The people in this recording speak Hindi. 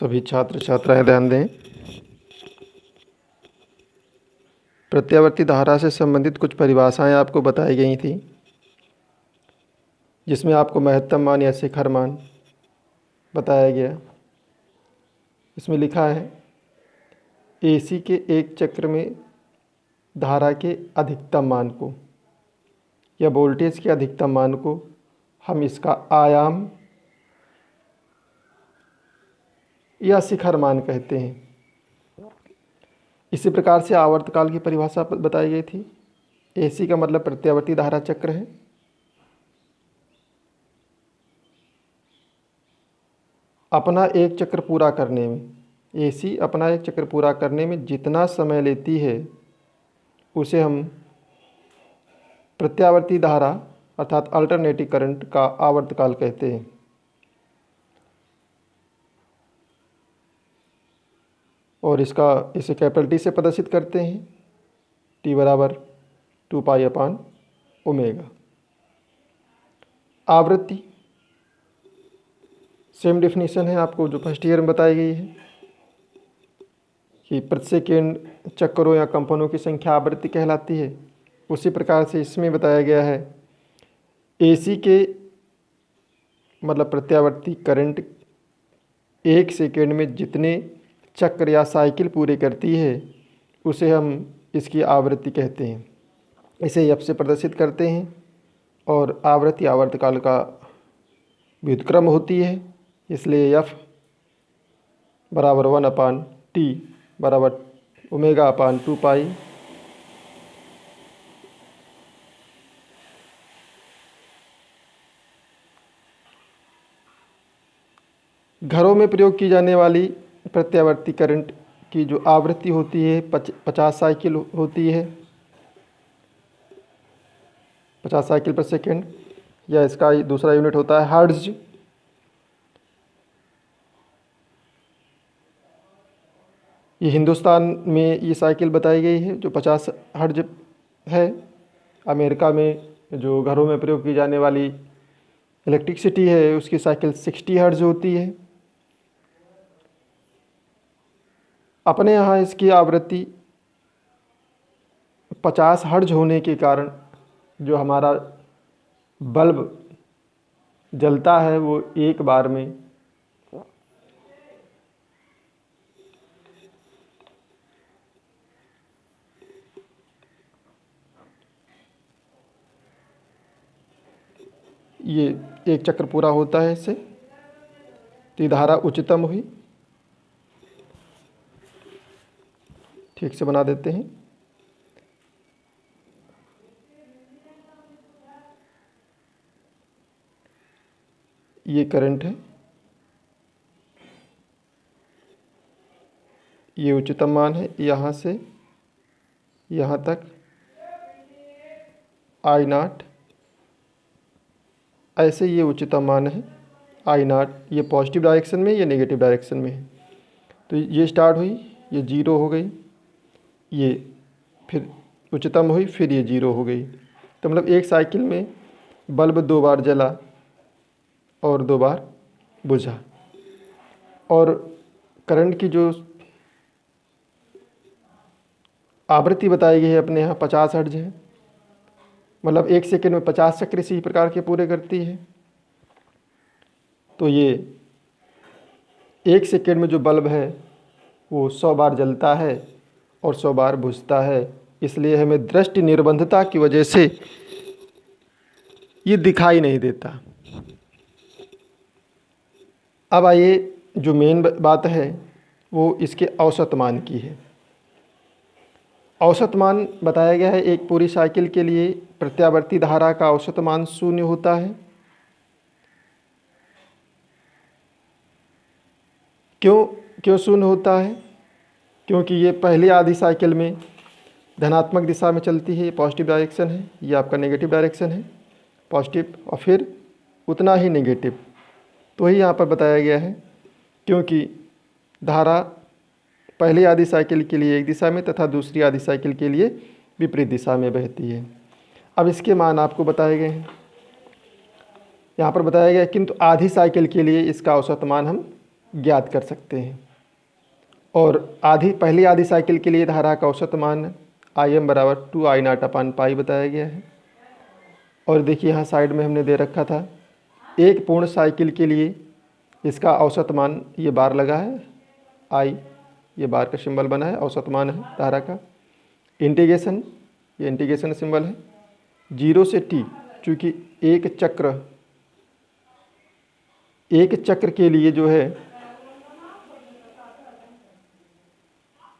सभी छात्र छात्राएं ध्यान दें। प्रत्यावर्ती धारा से संबंधित कुछ परिभाषाएं आपको बताई गई थी, जिसमें आपको महत्तम मान या शिखर मान बताया गया। इसमें लिखा है एसी के एक चक्र में धारा के अधिकतम मान को या वोल्टेज के अधिकतम मान को हम इसका आयाम या शिखर मान कहते हैं। इसी प्रकार से आवर्तकाल की परिभाषा बताई गई थी। एसी का मतलब प्रत्यावर्ती धारा चक्र है। अपना एक चक्र पूरा करने में एसी अपना एक चक्र पूरा करने में जितना समय लेती है उसे हम प्रत्यावर्ती धारा अर्थात अल्टरनेटिंग करंट का आवर्तकाल कहते हैं। और इसे कैपिटल टी से प्रदर्शित करते हैं, टी बराबर 2π/ω। आवृत्ति सेम डेफिनेशन है आपको जो फर्स्ट ईयर में बताई गई है कि प्रति सेकेंड चक्करों या कंपनों की संख्या आवृत्ति कहलाती है। उसी प्रकार से इसमें बताया गया है एसी के मतलब प्रत्यावर्ती करंट एक सेकेंड में जितने चक्र या साइकिल पूरे करती है उसे हम इसकी आवृत्ति कहते हैं। इसे एफ से प्रदर्शित करते हैं और आवृत्ति आवर्तकाल का व्युत्क्रम होती है, इसलिए एफ बराबर 1/t बराबर ω/2π। घरों में प्रयोग की जाने वाली प्रत्यावर्ती करंट की जो आवृत्ति होती है 50 साइकिल होती है, 50 साइकिल पर सेकेंड, या इसका दूसरा यूनिट होता है हर्ट्ज। ये हिंदुस्तान में ये साइकिल बताई गई है जो 50 हर्ट्ज है। अमेरिका में जो घरों में प्रयोग की जाने वाली इलेक्ट्रिसिटी है उसकी साइकिल 60 हर्ट्ज होती है। अपने यहाँ इसकी आवृत्ति 50 हर्ट्ज होने के कारण जो हमारा बल्ब जलता है वो एक बार में ये एक चक्र पूरा होता है इससे। तो धारा उच्चतम हुई। ठीक से बना देते हैं। ये करंट है, ये उच्चतम मान है, यहाँ से यहाँ तक I0। ऐसे ये उच्चतम मान है I0। ये पॉजिटिव डायरेक्शन में, ये नेगेटिव डायरेक्शन में है। तो ये स्टार्ट हुई, ये 0 हो गई, ये फिर उच्चतम हुई, फिर ये 0 हो गई। तो मतलब एक साइकिल में बल्ब 2 बार जला और 2 बार बुझा। और करंट की जो आवृत्ति बताई गई है अपने यहाँ 50 हर्ट्ज है। मतलब एक सेकेंड में 50 चक्र इसी प्रकार के पूरे करती है। तो ये एक सेकेंड में जो बल्ब है वो 100 बार जलता है और 100 बार बुझता है। इसलिए हमें दृष्टि निर्बंधता की वजह से ये दिखाई नहीं देता। अब आइए जो मेन बात है वो इसके औसत मान की है। औसत मान बताया गया है एक पूरी साइकिल के लिए प्रत्यावर्ती धारा का औसत मान 0 होता है। क्यों 0 होता है? क्योंकि ये पहली आधी साइकिल में धनात्मक दिशा में चलती है, ये पॉजिटिव डायरेक्शन है, ये आपका नेगेटिव डायरेक्शन है, पॉजिटिव और फिर उतना ही नेगेटिव। तो ही यहाँ पर बताया गया है क्योंकि धारा पहली आधी साइकिल के लिए एक दिशा में तथा दूसरी आधी साइकिल के लिए विपरीत दिशा में बहती है। अब इसके मान आपको बताए गए हैं। यहाँ पर बताया गया है, किंतु आधी साइकिल के लिए इसका औसत मान हम ज्ञात कर सकते हैं। और पहली आधी साइकिल के लिए धारा का औसत मान Im बराबर 2I0/पाई बताया गया है। और देखिए यहाँ साइड में हमने दे रखा था एक पूर्ण साइकिल के लिए इसका औसत मान, ये बार लगा है I, ये बार का सिंबल बना है, औसत मान है धारा का। इंटीग्रेशन, ये इंटीग्रेशन सिंबल है 0 से T, चूँकि एक चक्र के लिए जो है